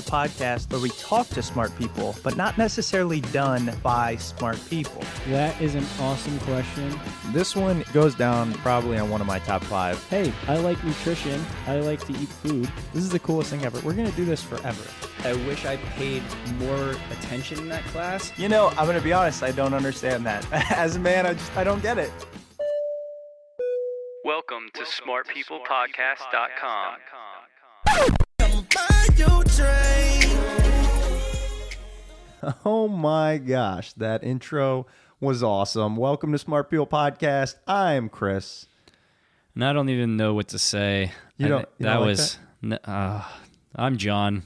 podcast where we talk to smart people, but not necessarily done by smart people? That is an awesome question. This one goes down probably on one of my top 5. Hey, I like nutrition. I like to eat food. This is the coolest thing ever. We're going to do this forever. I wish I paid more attention in that class. You know, I'm going to be honest, I don't understand that. As a man, I don't get it. Welcome to smartpeoplepodcast.com. Oh my gosh, that intro was awesome. Welcome to Smart People Podcast. I'm Chris. And I don't even know what to say. I'm John.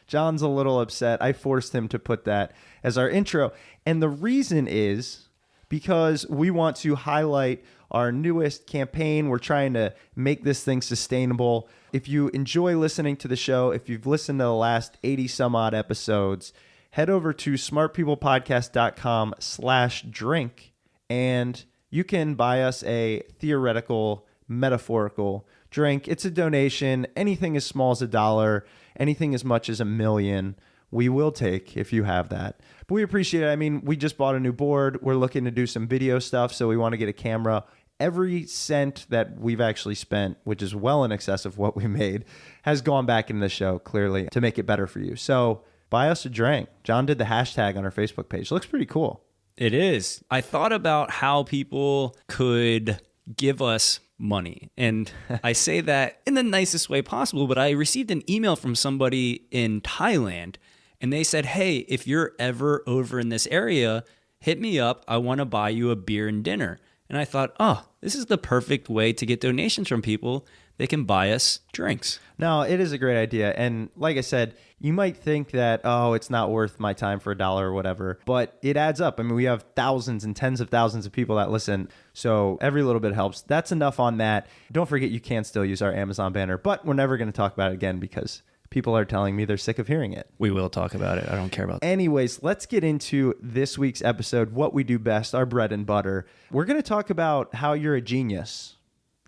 John's a little upset. I forced him to put that as our intro. And the reason is because we want to highlight our newest campaign. We're trying to make this thing sustainable. If you enjoy listening to the show, if you've listened to the last 80 some odd episodes, head over to smartpeoplepodcast.com/drink and you can buy us a theoretical, metaphorical drink. It's a donation. Anything as small as $1, anything as much as $1 million, we will take if you have that. But we appreciate it. I mean, we just bought a new board. We're looking to do some video stuff, so we want to get a camera. Every cent that we've actually spent, which is well in excess of what we made, has gone back into the show, clearly, to make it better for you. So buy us a drink. John did the hashtag on our Facebook page. Looks pretty cool. It is. I thought about how people could give us money. And I say that in the nicest way possible, but I received an email from somebody in Thailand, and they said, hey, if you're ever over in this area, hit me up. I want to buy you a beer and dinner. And I thought, oh, this is the perfect way to get donations from people. They can buy us drinks. No, it is a great idea. And like I said, you might think that, oh, it's not worth my time for $1 or whatever, but it adds up. I mean, we have thousands and tens of thousands of people that listen. So every little bit helps. That's enough on that. Don't forget, you can still use our Amazon banner, but we're never going to talk about it again because people are telling me they're sick of hearing it. We will talk about it. I don't care about that. Anyways, let's get into this week's episode, what we do best, our bread and butter. We're going to talk about how you're a genius.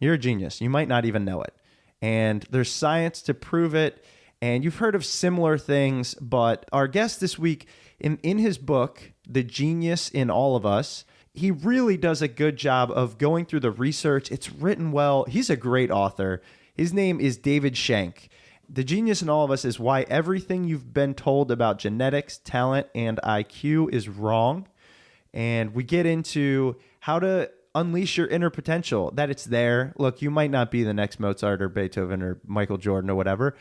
You're a genius. You might not even know it. And there's science to prove it. And you've heard of similar things, but our guest this week, in his book, The Genius in All of Us, he really does a good job of going through the research. It's written well. He's a great author. His name is David Shenk. The Genius in All of Us is why everything you've been told about genetics, talent, and IQ is wrong. And we get into how to unleash your inner potential, that it's there. Look, you might not be the next Mozart or Beethoven or Michael Jordan or whatever,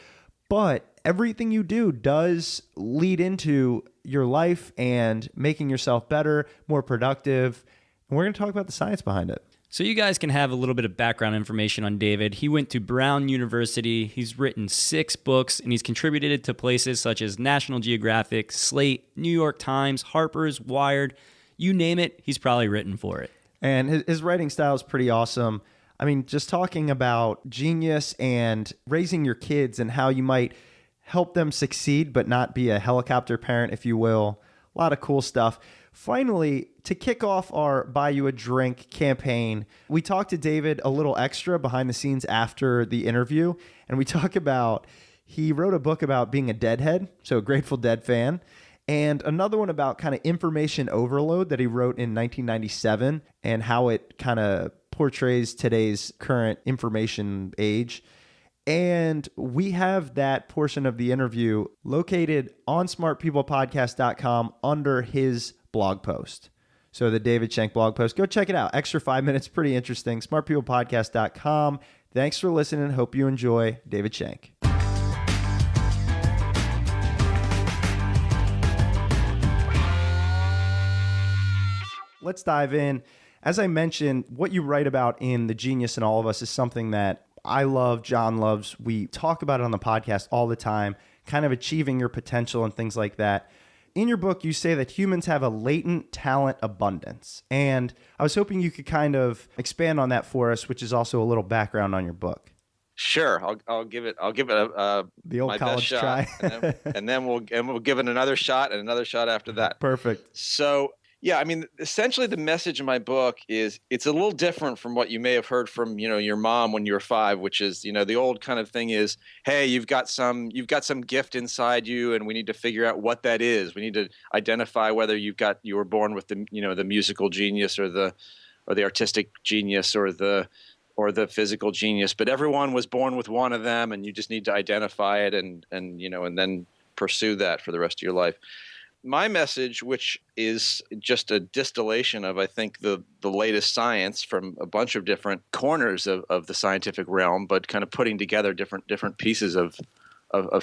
but everything you do does lead into your life and making yourself better, more productive. And we're going to talk about the science behind it. So you guys can have a little bit of background information on David. He went to Brown University. He's written 6 books, and he's contributed to places such as National Geographic, Slate, New York Times, Harper's, Wired. You name it, he's probably written for it. And his writing style is pretty awesome. I mean, just talking about genius and raising your kids and how you might help them succeed, but not be a helicopter parent, if you will. A lot of cool stuff. Finally, to kick off our Buy You a Drink campaign, we talked to David a little extra behind the scenes after the interview, and we talk about, he wrote a book about being a Deadhead, so a Grateful Dead fan, and another one about kind of information overload that he wrote in 1997 and how it kind of portrays today's current information age. And we have that portion of the interview located on smartpeoplepodcast.com under his blog post. So the David Shenk blog post, go check it out. Extra 5 minutes, pretty interesting. smartpeoplepodcast.com. Thanks for listening. Hope you enjoy David Shenk. Let's dive in. As I mentioned, what you write about in The Genius in All of Us is something that I love, John loves. We talk about it on the podcast all the time, kind of achieving your potential and things like that. In your book, you say that humans have a latent talent abundance. And I was hoping you could kind of expand on that for us, which is also a little background on your book. Sure, I'll give it the old my college best shot, try. and then we'll give it another shot and another shot after that. Perfect. So Yeah, I mean, essentially the message in my book is it's a little different from what you may have heard from, your mom when you were 5, which is, the old kind of thing is, hey, you've got some gift inside you and we need to figure out what that is. We need to identify whether you were born with the musical genius or the artistic genius or the physical genius, but everyone was born with one of them and you just need to identify it and then pursue that for the rest of your life. My message, which is just a distillation of, I think, the latest science from a bunch of different corners of the scientific realm, but kind of putting together different pieces of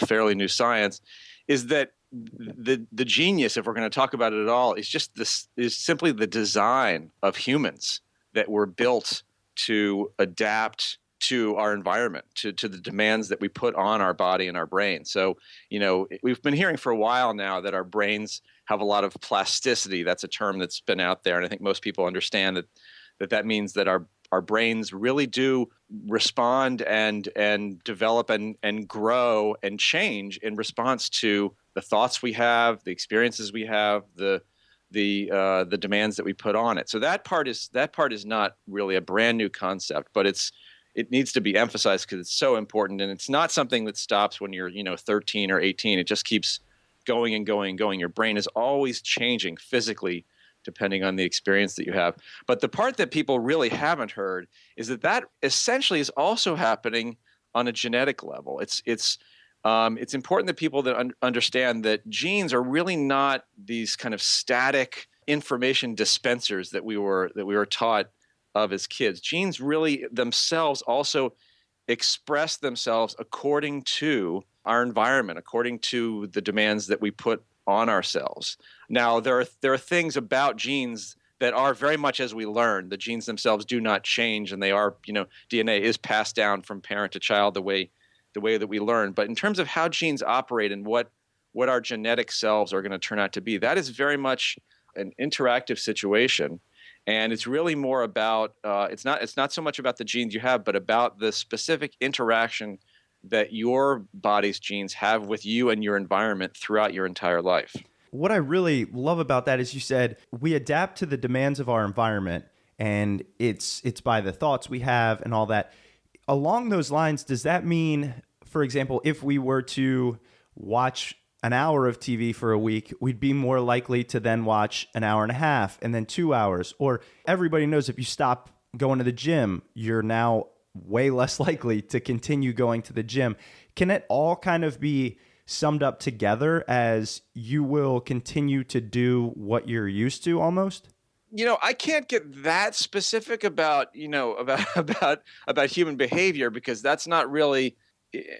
fairly new science, is that the genius, if we're going to talk about it at all, is simply the design of humans that were built to adapt to our environment, to the demands that we put on our body and our brain. So, we've been hearing for a while now that our brains have a lot of plasticity. That's a term that's been out there. And I think most people understand that means that our brains really do respond and develop and grow and change in response to the thoughts we have, the experiences we have, the demands that we put on it. So that part is not really a brand new concept, but it needs to be emphasized because it's so important, and it's not something that stops when you're 13 or 18. It just keeps going and going and going. Your brain is always changing physically depending on the experience that you have. But the part that people really haven't heard is that essentially is also happening on a genetic level. It's important that people that understand that genes are really not these kind of static information dispensers that we were taught of as kids. Genes really themselves also express themselves according to our environment, according to the demands that we put on ourselves. Now, there are things about genes that are very much as we learn. The genes themselves do not change, and they are, DNA is passed down from parent to child the way that we learn. But in terms of how genes operate and what our genetic selves are going to turn out to be, that is very much an interactive situation. And it's really more about it's not so much about the genes you have, but about the specific interaction that your body's genes have with you and your environment throughout your entire life. What I really love about that is you said we adapt to the demands of our environment, and it's by the thoughts we have and all that. Along those lines, does that mean, for example, if we were to watch an hour of TV for a week, we'd be more likely to then watch an hour and a half and then 2 hours? Or everybody knows if you stop going to the gym, you're now way less likely to continue going to the gym. Can it all kind of be summed up together as you will continue to do what you're used to almost? I can't get that specific about human behavior, because that's not really,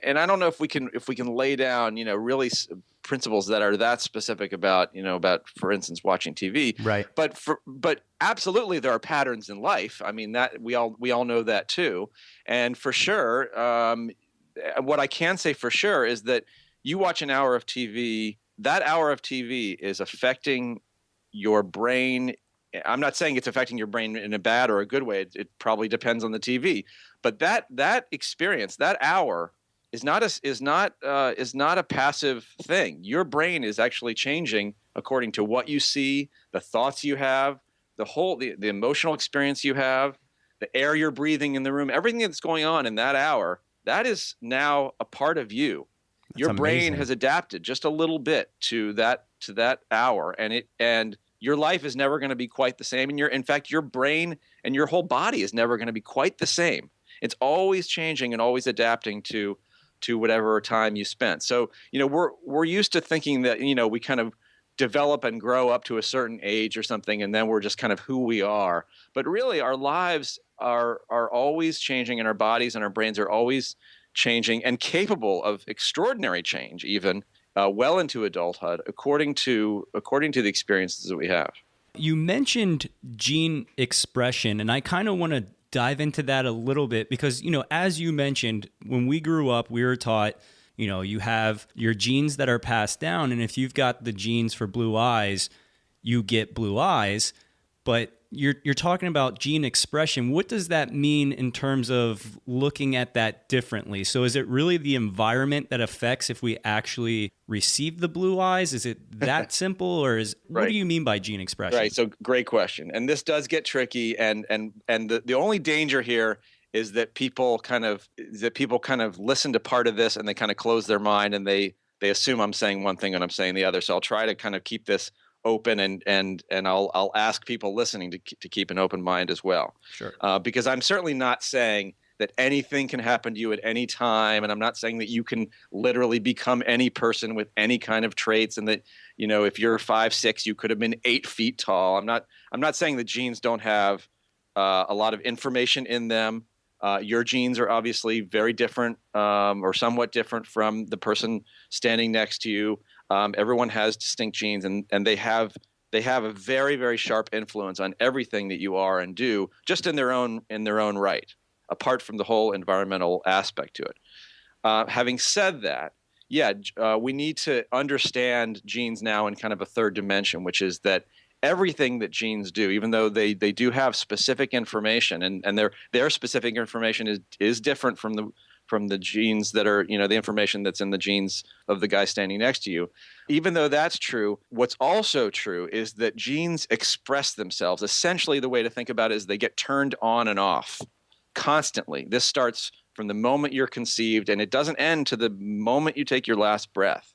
and I don't know if we can lay down, really principles that are that specific about, for instance, watching TV. Right. But absolutely there are patterns in life. I mean, that we all know that too. And for sure, what I can say for sure is that you watch an hour of TV, that hour of TV is affecting your brain. I'm not saying it's affecting your brain in a bad or a good way. It probably depends on the TV. But that experience, that hour, is not a passive thing. Your brain is actually changing according to what you see, the thoughts you have, the emotional experience you have, the air you're breathing in the room, everything that's going on in that hour. That is now a part of you. That's your brain amazing. has adapted just a little bit to that hour, and your life is never going to be quite the same. And in fact, your brain and your whole body is never going to be quite the same. It's always changing and always adapting to whatever time you spent. So, we're used to thinking that, we kind of develop and grow up to a certain age or something, and then we're just kind of who we are. But really, our lives are always changing, and our bodies and our brains are always changing and capable of extraordinary change, even well into adulthood, according to the experiences that we have. You mentioned gene expression, and I kind of want to dive into that a little bit because, as you mentioned, when we grew up, we were taught, you have your genes that are passed down, and if you've got the genes for blue eyes, you get blue eyes. But you're talking about gene expression. What does that mean in terms of looking at that differently? So is it really the environment that affects if we actually receive the blue eyes? Is it that simple, or what Right. do you mean by gene expression? Right. So great question. And this does get tricky. And the only danger here is that people kind of listen to part of this and they kind of close their mind and they assume I'm saying one thing and I'm saying the other. So I'll try to kind of keep this open and I'll ask people listening to keep an open mind as well. Sure. Because I'm certainly not saying that anything can happen to you at any time, and I'm not saying that you can literally become any person with any kind of traits, and that if you're 5'6", you could have been 8 feet tall. I'm not saying that genes don't have a lot of information in them. Your genes are obviously very different or somewhat different from the person standing next to you. Everyone has distinct genes, and they have a very, very sharp influence on everything that you are and do, just in their own right, apart from the whole environmental aspect to it. Having said that, we need to understand genes now in kind of a third dimension, which is that everything that genes do, even though they do have specific information, and their specific information is different from the genes that are, the information that's in the genes of the guy standing next to you. Even though that's true, what's also true is that genes express themselves. Essentially, the way to think about it is they get turned on and off constantly. This starts from the moment you're conceived, and it doesn't end to the moment you take your last breath.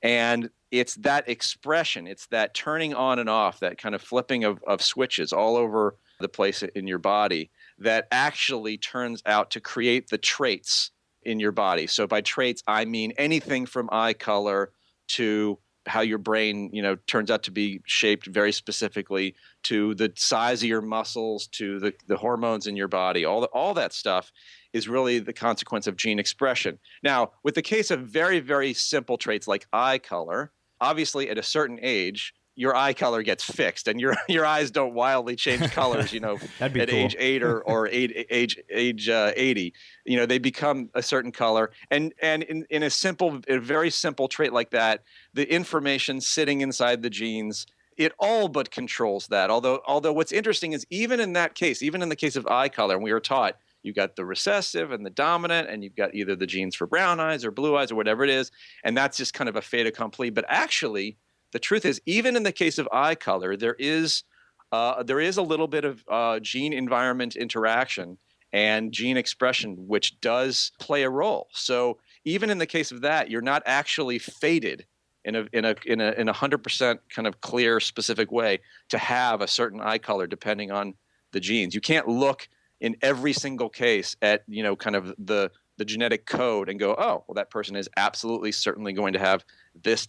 And it's that expression, it's that turning on and off, that kind of flipping of switches all over the place in your body that actually turns out to create the traits in your body. So by traits, I mean anything from eye color to how your brain, turns out to be shaped very specifically, to the size of your muscles, to the hormones in your body. All that stuff is really the consequence of gene expression. Now, with the case of very, very simple traits like eye color, obviously at a certain age, your eye color gets fixed, and your eyes don't wildly change colors, That'd be at cool. age 8 or age 80. They become a certain color, and in a very simple trait like that, the information sitting inside the genes, it all but controls that. Although what's interesting is even in that case, even in the case of eye color, and we were taught you've got the recessive and the dominant, and you've got either the genes for brown eyes or blue eyes or whatever it is, and that's just kind of a fait accompli. But actually, the truth is, even in the case of eye color, there is a little bit of gene environment interaction and gene expression, which does play a role. So even in the case of that, you're not actually fated in a 100% kind of clear, specific way to have a certain eye color depending on the genes. You can't look in every single case at kind of the genetic code and go, oh, well, that person is absolutely certainly going to have this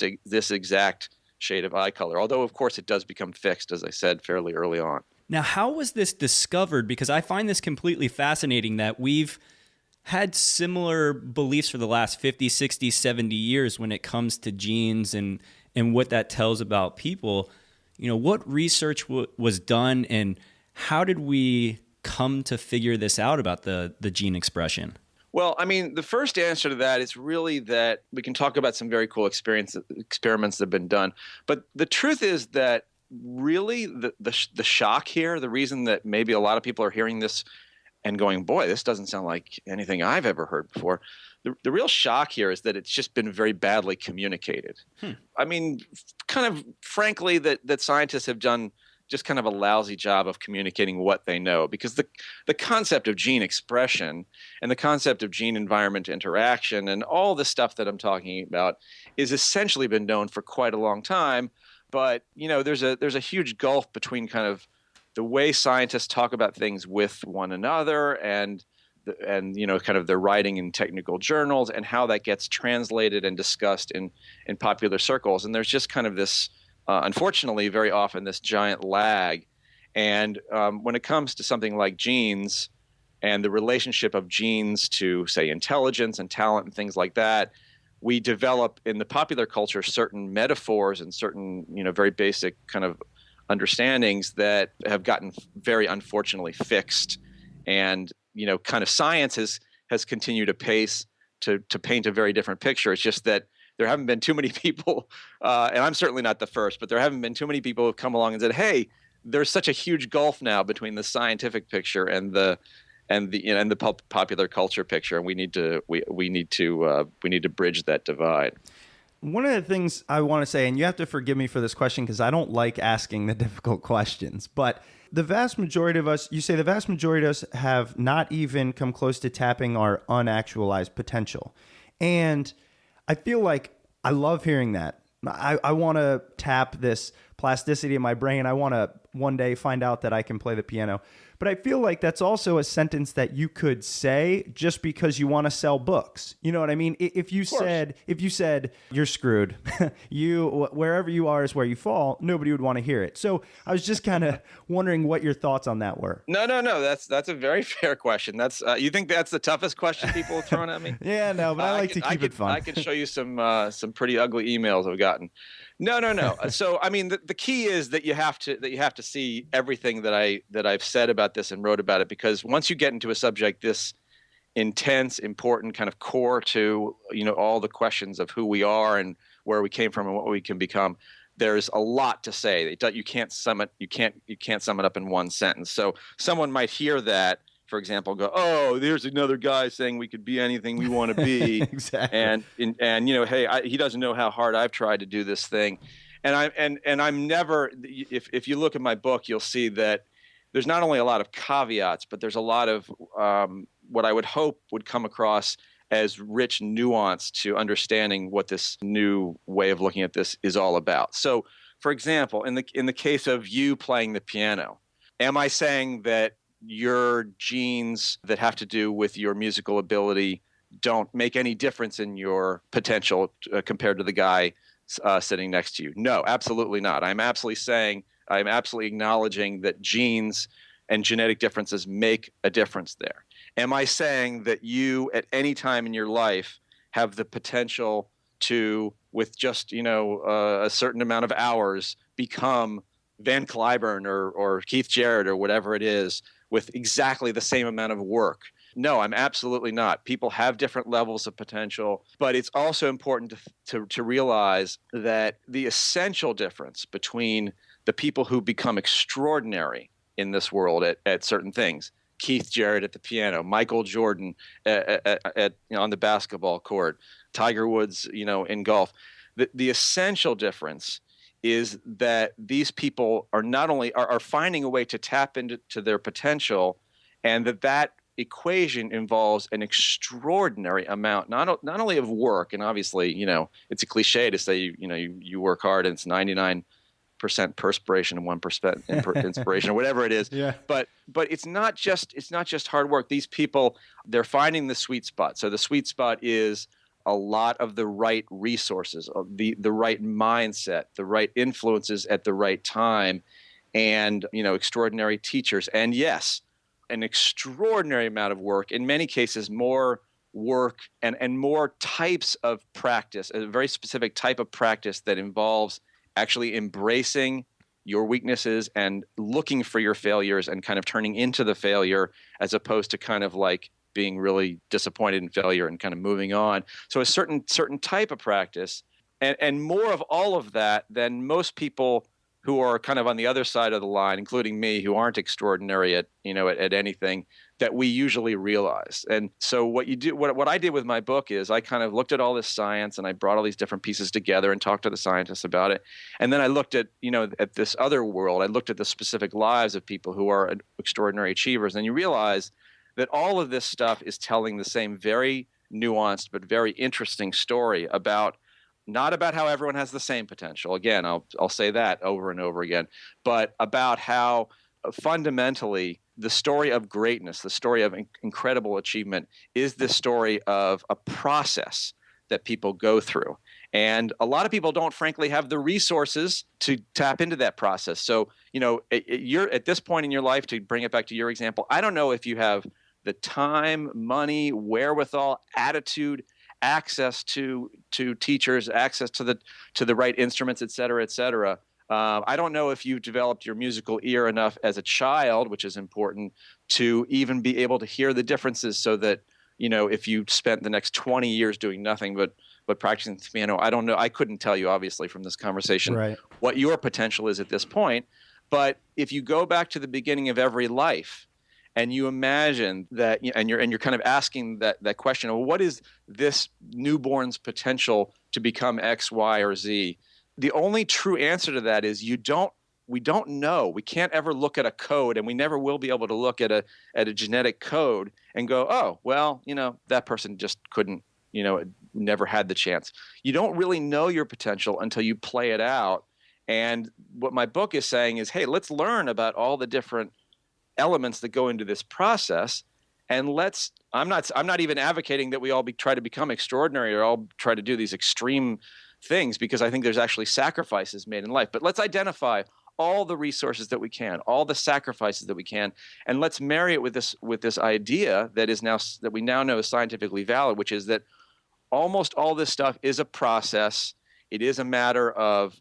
exact shade of eye color. Although, of course, it does become fixed, as I said, fairly early on. Now, how was this discovered? Because I find this completely fascinating that we've had similar beliefs for the last 50, 60, 70 years when it comes to genes and what that tells about people. What research was done, and how did we come to figure this out about the gene expression? Well, I mean, the first answer to that is really that we can talk about some very cool experiments that have been done. But the truth is that really the shock here, the reason that maybe a lot of people are hearing this and going, boy, this doesn't sound like anything I've ever heard before. The real shock here is that it's just been very badly communicated. I mean, kind of frankly, that scientists have done just kind of a lousy job of communicating what they know, because the concept of gene expression and the concept of gene environment interaction and all the stuff that I'm talking about is essentially been known for quite a long time. But there's a huge gulf between kind of the way scientists talk about things with one another and kind of their writing in technical journals and how that gets translated and discussed in popular circles. And there's just kind of this unfortunately, very often this giant lag. And when it comes to something like genes and the relationship of genes to, say, intelligence and talent and things like that, we develop in the popular culture certain metaphors and certain, very basic kind of understandings that have gotten very unfortunately fixed. And, kind of science has continued apace to paint a very different picture. It's just that there haven't been too many people, and I'm certainly not the first, but there haven't been too many people who've come along and said, hey, there's such a huge gulf now between the scientific picture and the popular culture picture, and we need to bridge that divide. One of the things I want to say, and you have to forgive me for this question because I don't like asking the difficult questions, but the vast majority of us, you say the vast majority of us have not even come close to tapping our unactualized potential. And I feel like I love hearing that. I want to tap this plasticity in my brain. I want to one day find out that I can play the piano. But I feel like that's also a sentence that you could say just because you want to sell books. You know what I mean? If you said you're screwed, wherever you are is where you fall, nobody would want to hear it. So I was just kind of wondering what your thoughts on that were. No. That's a very fair question. That's you think that's the toughest question people have thrown at me? Yeah, no, but I like to keep it fun. I can show you some pretty ugly emails I've gotten. No. So I mean, the key is that you have to see everything that I've said about this and wrote about it, because once you get into a subject this intense, important, kind of core to all the questions of who we are and where we came from and what we can become, there's a lot to say. You can't sum it up in one sentence. So someone might hear that, for example, go, "Oh, there's another guy saying we could be anything we want to be," Exactly. and hey, he doesn't know how hard I've tried to do this thing, and I'm never. If you look at my book, you'll see that there's not only a lot of caveats, but there's a lot of what I would hope would come across as rich nuance to understanding what this new way of looking at this is all about. So, for example, in the case of you playing the piano, am I saying that your genes that have to do with your musical ability don't make any difference in your potential compared to the guy sitting next to you? No, absolutely not. I'm absolutely acknowledging that genes and genetic differences make a difference there. Am I saying that you at any time in your life have the potential to, with just a certain amount of hours, become Van Cliburn or Keith Jarrett or whatever it is, with exactly the same amount of work? No, I'm absolutely not. People have different levels of potential, but it's also important to realize that the essential difference between the people who become extraordinary in this world at certain things, Keith Jarrett at the piano, Michael Jordan on the basketball court, Tiger Woods, in golf, the essential difference is that these people are not only are finding a way to tap into their potential, and that equation involves an extraordinary amount, not only of work, and obviously, it's a cliche to say, you work hard and it's 99% perspiration and 1% inspiration or whatever it is. Yeah. But it's not just hard work. These people, they're finding the sweet spot. So the sweet spot is a lot of the right resources, the right mindset, the right influences at the right time, and extraordinary teachers. And yes, an extraordinary amount of work, in many cases more work and more types of practice, a very specific type of practice that involves actually embracing your weaknesses and looking for your failures and kind of turning into the failure, as opposed to kind of like being really disappointed in failure and kind of moving on. So a certain type of practice and more of all of that than most people who are kind of on the other side of the line, including me, who aren't extraordinary at anything, that we usually realize. And so what I did with my book is I kind of looked at all this science and I brought all these different pieces together and talked to the scientists about it. And then I looked at, at this other world. I looked at the specific lives of people who are extraordinary achievers. And you realize that all of this stuff is telling the same very nuanced but very interesting story not about how everyone has the same potential. Again, I'll say that over and over again, but about how fundamentally the story of greatness, the story of incredible achievement, is the story of a process that people go through. And a lot of people don't, frankly, have the resources to tap into that process. So, you're at this point in your life, to bring it back to your example, I don't know if you have the time, money, wherewithal, attitude, access to teachers, access to the right instruments, et cetera, et cetera. I don't know if you've developed your musical ear enough as a child, which is important, to even be able to hear the differences, so that, if you spent the next 20 years doing nothing but practicing the piano, I don't know. I couldn't tell you, obviously, from this conversation, right, what your potential is at this point. But if you go back to the beginning of every life and you imagine that, and you're kind of asking that question, well, what is this newborn's potential to become X, Y, or Z? The only true answer to that is we don't know. We can't ever look at a code, and we never will be able to look at a genetic code and go, oh, well, that person just couldn't, never had the chance. You don't really know your potential until you play it out. And what my book is saying is, hey, let's learn about all the different elements that go into this process. And I'm not even advocating that we all try to become extraordinary or all try to do these extreme things, because I think there's actually sacrifices made in life. But let's identify all the resources that we can, all the sacrifices that we can, and let's marry it with this idea that we now know is scientifically valid, which is that almost all this stuff is a process. It is a matter of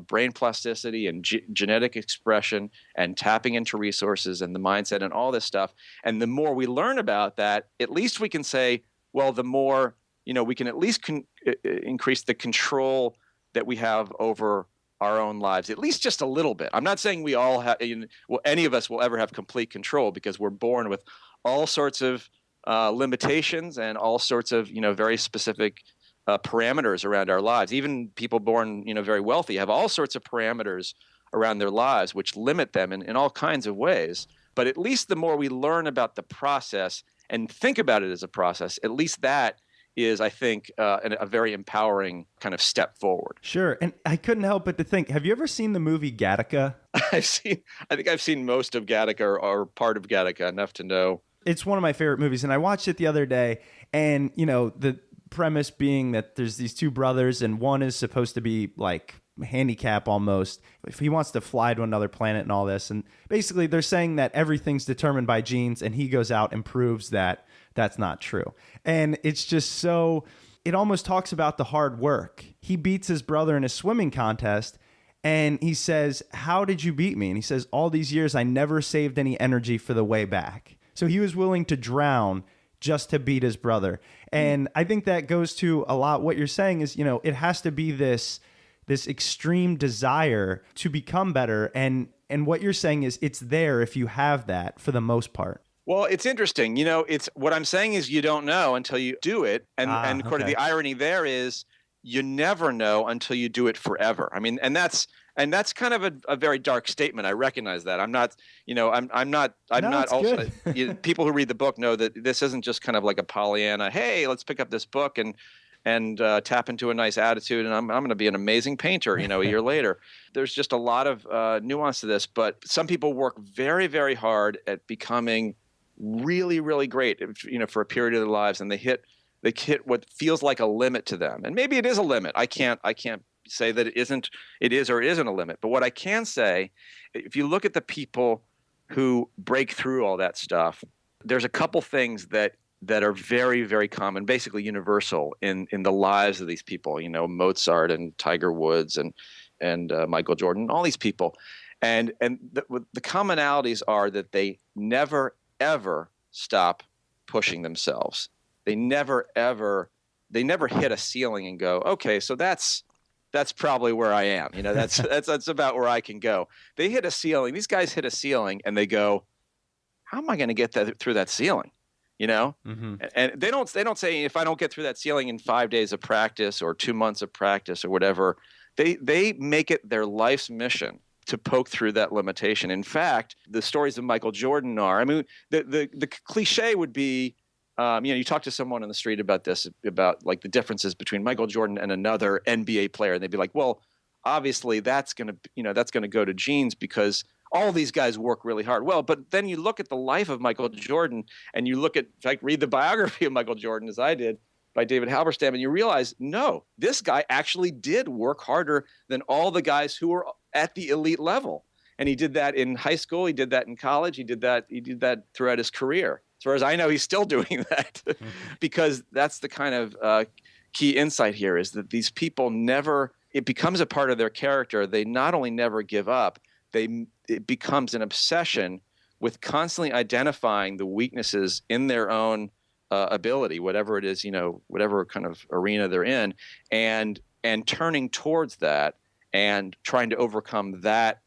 brain plasticity and genetic expression and tapping into resources and the mindset and all this stuff. And the more we learn about that, at least we can say, well, the more, we can at least increase the control that we have over our own lives, at least just a little bit. I'm not saying we all have, any of us will ever have complete control, because we're born with all sorts of limitations and all sorts of, very specific parameters around our lives. Even people born, very wealthy have all sorts of parameters around their lives which limit them in all kinds of ways. But at least the more we learn about the process and think about it as a process, at least that is, I think, a very empowering kind of step forward. Sure. And I couldn't help but to think, have you ever seen the movie Gattaca? I think I've seen most of Gattaca or part of Gattaca, enough to know. It's one of my favorite movies, and I watched it the other day, and, the premise being that there's these two brothers, and one is supposed to be like handicap almost. If he wants to fly to another planet and all this, and basically they're saying that everything's determined by genes, and he goes out and proves that that's not true. And it's just so, it almost talks about the hard work. He beats his brother in a swimming contest, and he says, "How did you beat me?" And he says, "All these years I never saved any energy for the way back." So he was willing to drown just to beat his brother. And I think that goes to a lot what you're saying is, it has to be this extreme desire to become better. And what you're saying is it's there if you have that for the most part. Well, it's interesting. It's what I'm saying is you don't know until you do it. And okay. The irony there is you never know until you do it forever. I mean, and that's kind of a very dark statement. I recognize that. I'm not, I'm not also, people who read the book know that this isn't just kind of like a Pollyanna, hey, let's pick up this book and tap into a nice attitude, and I'm going to be an amazing painter, a year later. There's just a lot of nuance to this, but some people work very, very hard at becoming really, really great, for a period of their lives, and they hit what feels like a limit to them. And maybe it is a limit. I can't say that it is or isn't a limit. But what I can say, if you look at the people who break through all that stuff, there's a couple things that are very, very common, basically universal in the lives of these people, Mozart and Tiger Woods and Michael Jordan, all these people. And the commonalities are that they never, ever stop pushing themselves. They never hit a ceiling and go, okay, so that's probably where I am. That's about where I can go. They hit a ceiling. These guys hit a ceiling and they go, how am I going to get through that ceiling? Mm-hmm. And they don't say, if I don't get through that ceiling in 5 days of practice or 2 months of practice or whatever, they make it their life's mission to poke through that limitation. In fact, the stories of Michael Jordan are, the cliche would be, you talk to someone on the street about this, about like the differences between Michael Jordan and another NBA player, and they'd be like, well, obviously that's going to go to genes because all these guys work really hard. Well, but then you look at the life of Michael Jordan, and you look at, in fact, read the biography of Michael Jordan, as I did, by David Halberstam, and you realize, no, this guy actually did work harder than all the guys who were at the elite level. And he did that in high school. He did that in college. He did that throughout his career. As far as I know, he's still doing that because that's the kind of key insight here is that these people it becomes a part of their character. They not only never give up, it becomes an obsession with constantly identifying the weaknesses in their own ability, whatever it is, whatever kind of arena they're in, and turning towards that and trying to overcome that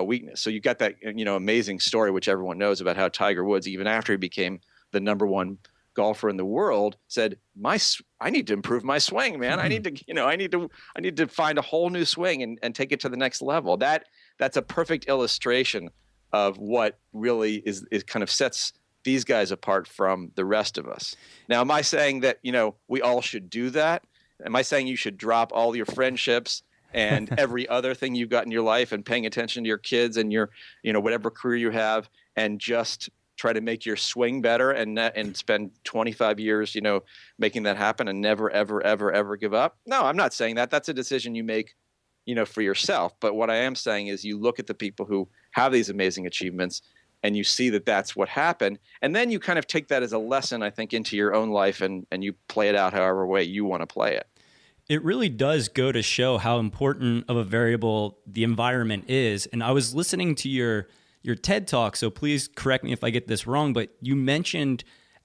weakness. So you got that, amazing story, which everyone knows, about how Tiger Woods, even after he became the number one golfer in the world, said, I need to improve my swing, man. I need to, I need to find a whole new swing and take it to the next level. That's a perfect illustration of what really is kind of sets these guys apart from the rest of us. Now, am I saying that, we all should do that? Am I saying you should drop all your friendships and every other thing you've got in your life and paying attention to your kids and your, whatever career you have, and just try to make your swing better and spend 25 years, making that happen and never, ever, ever, ever give up? No, I'm not saying that. That's a decision you make, for yourself. But what I am saying is you look at the people who have these amazing achievements and you see that that's what happened. And then you kind of take that as a lesson, I think, into your own life and you play it out however way you want to play it. It really does go to show how important of a variable the environment is. And I was listening to your TED Talk, so please correct me if I get this wrong, but you mentioned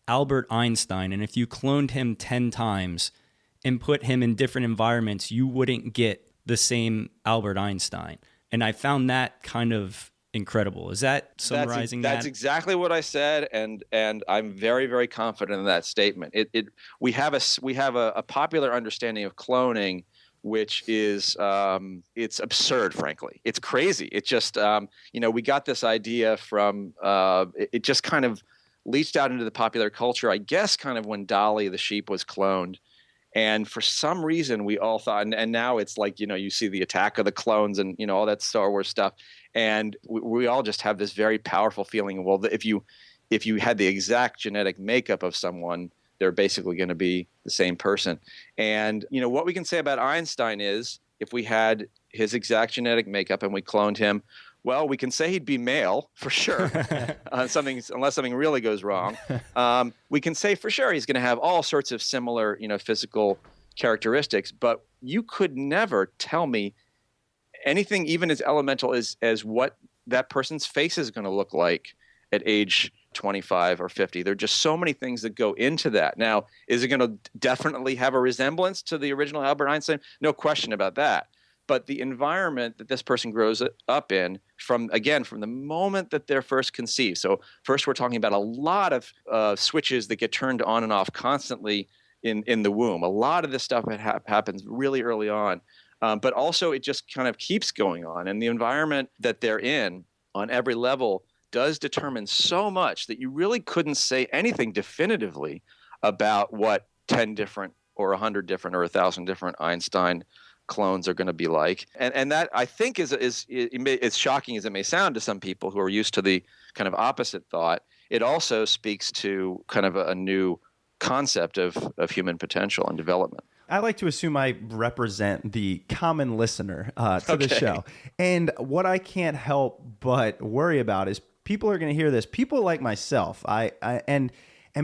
Albert Einstein, and if you cloned him 10 times and put him in different environments, you wouldn't get the same Albert Einstein. And I found that kind of incredible. Is that summarizing that? That's exactly what I said, and I'm very, very confident in that statement. We have a popular understanding of cloning, which is it's absurd, frankly. It's crazy. It's just we got this idea from it just kind of leached out into the popular culture, I guess, kind of when Dolly the sheep was cloned. And for some reason, we all thought, and now it's like, you see the Attack of the Clones and, all that Star Wars stuff. And we all just have this very powerful feeling, well, if you had the exact genetic makeup of someone, they're basically going to be the same person. And, what we can say about Einstein is if we had his exact genetic makeup and we cloned him, well, we can say he'd be male for sure, unless something really goes wrong. We can say for sure he's going to have all sorts of similar, physical characteristics. But you could never tell me anything even as elemental as what that person's face is going to look like at age 25 or 50. There are just so many things that go into that. Now, is it going to definitely have a resemblance to the original Albert Einstein? No question about that. But the environment that this person grows up in from the moment that they're first conceived. So first we're talking about a lot of switches that get turned on and off constantly in the womb. A lot of this stuff happens really early on. But also it just kind of keeps going on. And the environment that they're in on every level does determine so much that you really couldn't say anything definitively about what 10 different or 100 different or 1,000 different Einstein clones are going to be like. And that, I think, is as shocking as it may sound to some people who are used to the kind of opposite thought. It also speaks to kind of a new concept of human potential and development. I like to assume I represent the common listener to the show. And what I can't help but worry about is people are going to hear this. People like myself, and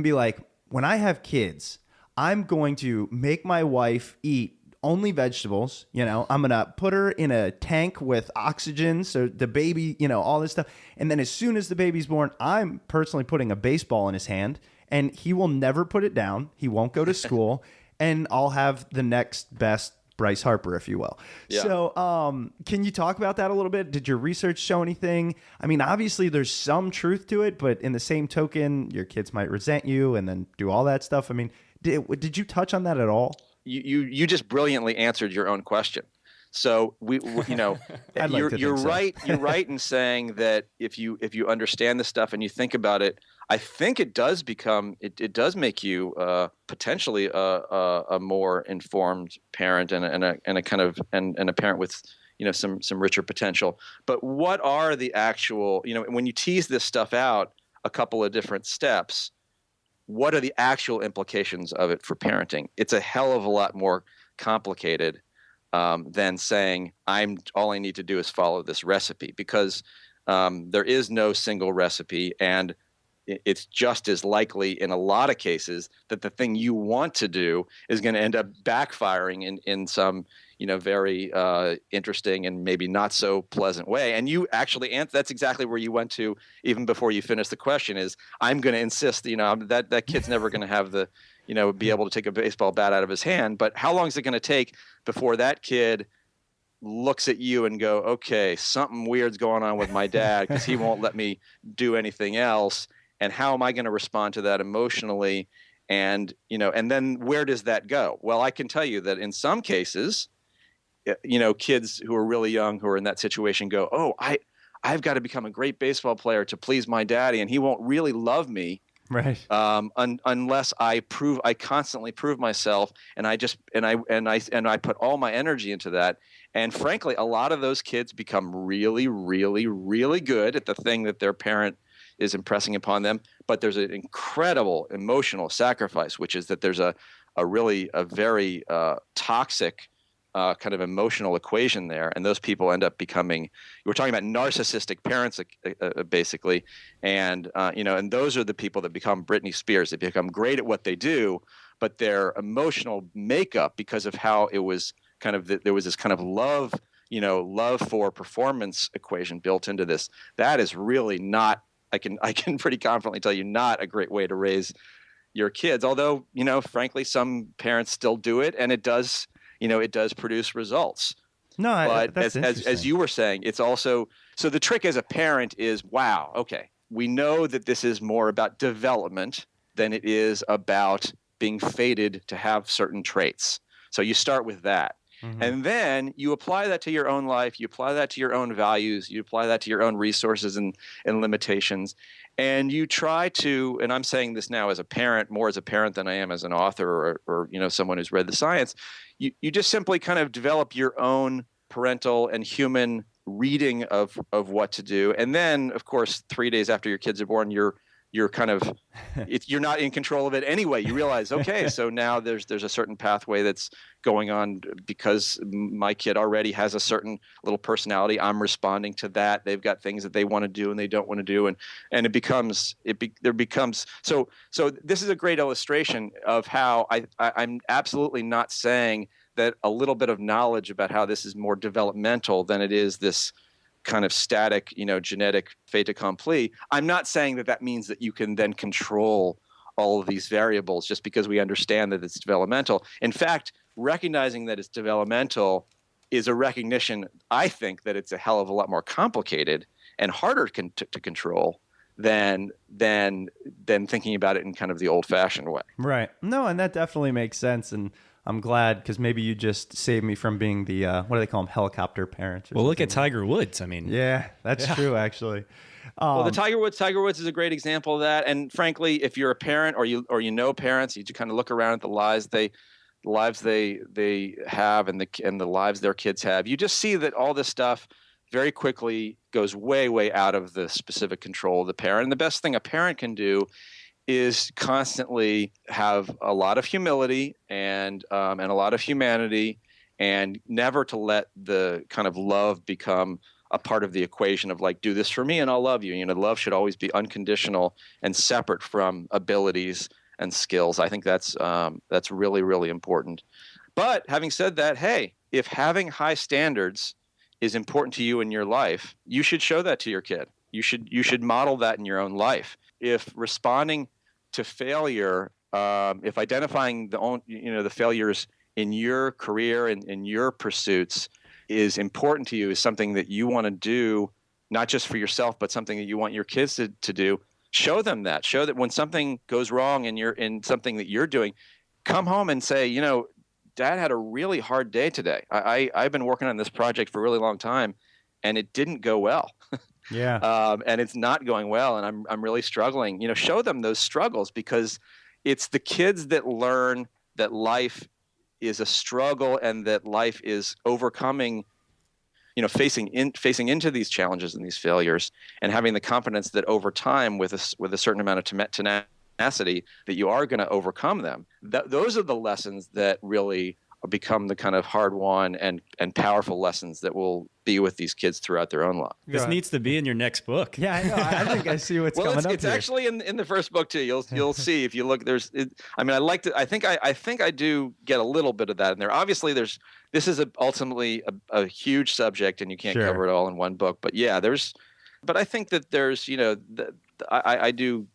be like, when I have kids, I'm going to make my wife eat only vegetables. I'm going to put her in a tank with oxygen so the baby, all this stuff. And then as soon as the baby's born, I'm personally putting a baseball in his hand and he will never put it down. He won't go to school and I'll have the next best Bryce Harper, if you will. Yeah. So can you talk about that a little bit? Did your research show anything? I mean, obviously there's some truth to it, but in the same token, your kids might resent you and then do all that stuff. I mean, did you touch on that at all? You just brilliantly answered your own question. So you're right. You're right in saying that if you understand this stuff and you think about it, I think it does make you potentially a more informed parent and a kind of and a parent with some richer potential. But what are the actual when you tease this stuff out a couple of different steps? What are the actual implications of it for parenting? It's a hell of a lot more complicated than saying all I need to do is follow this recipe, because there is no single recipe, and it's just as likely in a lot of cases that the thing you want to do is going to end up backfiring in some very interesting and maybe not so pleasant way. And you actually that's exactly where you went to even before you finished the question. Is I'm going to insist that kid's never going to have the be able to take a baseball bat out of his hand. But how long is it going to take before that kid looks at you and go, okay, something weird's going on with my dad because he won't let me do anything else. And how am I going to respond to that emotionally? And, and then where does that go? Well, I can tell you that in some cases, kids who are really young who are in that situation go, oh, I've got to become a great baseball player to please my daddy, and he won't really love me. Right. Unless I constantly prove myself, and I put all my energy into that. And frankly, a lot of those kids become really, really, really good at the thing that their parent is impressing upon them. But there's an incredible emotional sacrifice, which is that there's a very toxic kind of emotional equation there, and those people end up becoming. We're talking about narcissistic parents, basically, and and those are the people that become Britney Spears. They become great at what they do, but their emotional makeup, because of how it was kind of there was this kind of love for performance equation built into this. That is really not. I can pretty confidently tell you, not a great way to raise your kids. Although frankly, some parents still do it, and it does. It does produce results. No, but that's as you were saying, it's also so the trick as a parent is, wow, okay, we know that this is more about development than it is about being fated to have certain traits. So you start with that. Mm-hmm. And then you apply that to your own life, you apply that to your own values, you apply that to your own resources and limitations. And you try to, and I'm saying this now as a parent, more as a parent than I am as an author or someone who's read the science, you just simply kind of develop your own parental and human reading of what to do. And then, of course, 3 days after your kids are born, you're kind of you're not in control of it anyway. You realize, okay, so now there's a certain pathway that's going on because my kid already has a certain little personality. I'm responding to that. They've got things that they want to do and they don't want to do, and it becomes so this is a great illustration of how I'm absolutely not saying that a little bit of knowledge about how this is more developmental than it is this kind of static, genetic fait accompli. I'm not saying that means that you can then control all of these variables just because we understand that it's developmental. In fact, recognizing that it's developmental is a recognition, I think, that it's a hell of a lot more complicated and harder to control than thinking about it in kind of the old-fashioned way. Right. No, and that definitely makes sense. And I'm glad because maybe you just saved me from being the, what do they call them, helicopter parents. Well, look at Tiger Woods. I mean. Yeah, that's true, actually. Well, the Tiger Woods is a great example of that. And frankly, if you're a parent or you know parents, you just kind of look around at the lives they have and the lives their kids have. You just see that all this stuff very quickly goes way, way out of the specific control of the parent. And the best thing a parent can do is constantly have a lot of humility and a lot of humanity, and never to let the kind of love become a part of the equation of like, do this for me and I'll love you. Love should always be unconditional and separate from abilities and skills. I think that's really, really important. But having said that, hey, if having high standards is important to you in your life, you should show that to your kid. You should model that in your own life. If responding to failure, if identifying the failures in your career and in your pursuits is important to you, is something that you want to do, not just for yourself, but something that you want your kids to do, show them that. Show that when something goes wrong and you're in something that you're doing, come home and say, Dad had a really hard day today. I've been working on this project for a really long time, and it didn't go well. Yeah. And it's not going well, and I'm really struggling. Show them those struggles, because it's the kids that learn that life is a struggle and that life is overcoming, facing into these challenges and these failures, and having the confidence that over time, with a certain amount of tenacity, that you are going to overcome them. Those are the lessons that really become the kind of hard-won and powerful lessons that will be with these kids throughout their own life. This needs to be in your next book. Yeah, I know. I think I see what's coming up. It's actually in the first book too. You'll see if you look. I think I do get a little bit of that in there. Obviously, this is ultimately a huge subject, and you can't cover it all in one book. But yeah, but I think that there's I do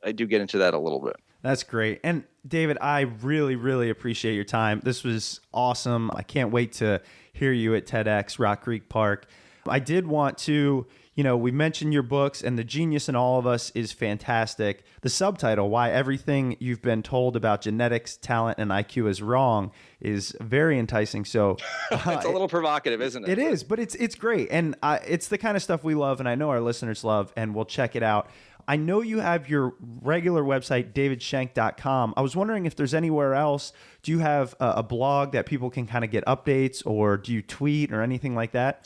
get into that a little bit. That's great. And David, I really, really appreciate your time. This was awesome. I can't wait to hear you at TEDx Rock Creek Park. I did want to, we mentioned your books, and The Genius in All of Us is fantastic. The subtitle, Why Everything You've Been Told About Genetics, Talent, and IQ is Wrong, is very enticing. So It's a little provocative, isn't it? it is, but it's great. And it's the kind of stuff we love, and I know our listeners love, and we'll check it out. I know you have your regular website, davidshenk.com. I was wondering if there's anywhere else. Do you have a blog that people can kind of get updates, or do you tweet or anything like that?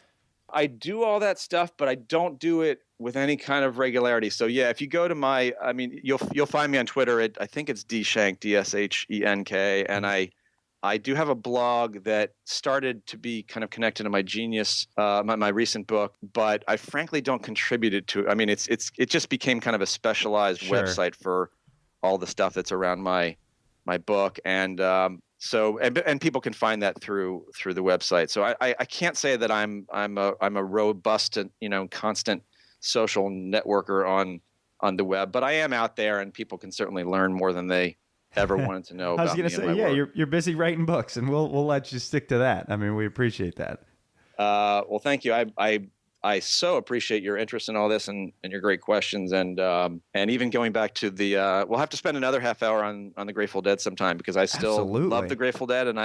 I do all that stuff, but I don't do it with any kind of regularity. So yeah, if you go to you'll find me on Twitter at, I think it's dshenk, DSHENK, and I do have a blog that started to be kind of connected to my Genius, my recent book, but I frankly don't contribute it to. I mean, it just became kind of a specialized website for all the stuff that's around my book, and so people can find that through the website. So I can't say that I'm a robust and constant social networker on the web, but I am out there, and people can certainly learn more than they ever wanted to know. I was going to say, you're busy writing books, and we'll let you stick to that. I mean, we appreciate that. Well, thank you. I so appreciate your interest in all this and your great questions, and even going back to the we'll have to spend another half hour on the Grateful Dead sometime, because I still love the Grateful Dead, and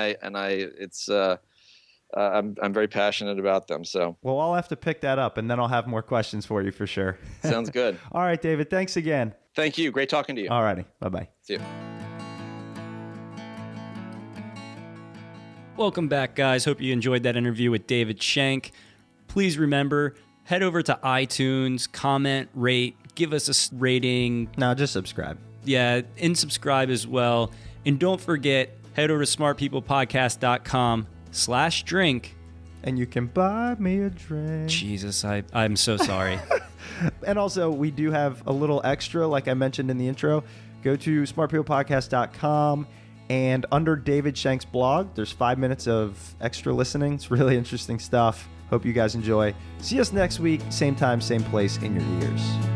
I'm very passionate about them. So well, I'll have to pick that up, and then I'll have more questions for you for sure. Sounds good. All right, David. Thanks again. Thank you. Great talking to you. All righty. Bye-bye. See you. Welcome back, guys. Hope you enjoyed that interview with David Shenk. Please remember, head over to iTunes, comment, rate, give us a rating. No, just subscribe. Yeah, and subscribe as well. And don't forget, head over to smartpeoplepodcast.com/drink. And you can buy me a drink. Jesus, I'm so sorry. And also, we do have a little extra, like I mentioned in the intro. Go to smartpeoplepodcast.com. And under David Shenk's blog, there's 5 minutes of extra listening. It's really interesting stuff. Hope you guys enjoy. See us next week, same time, same place in your ears.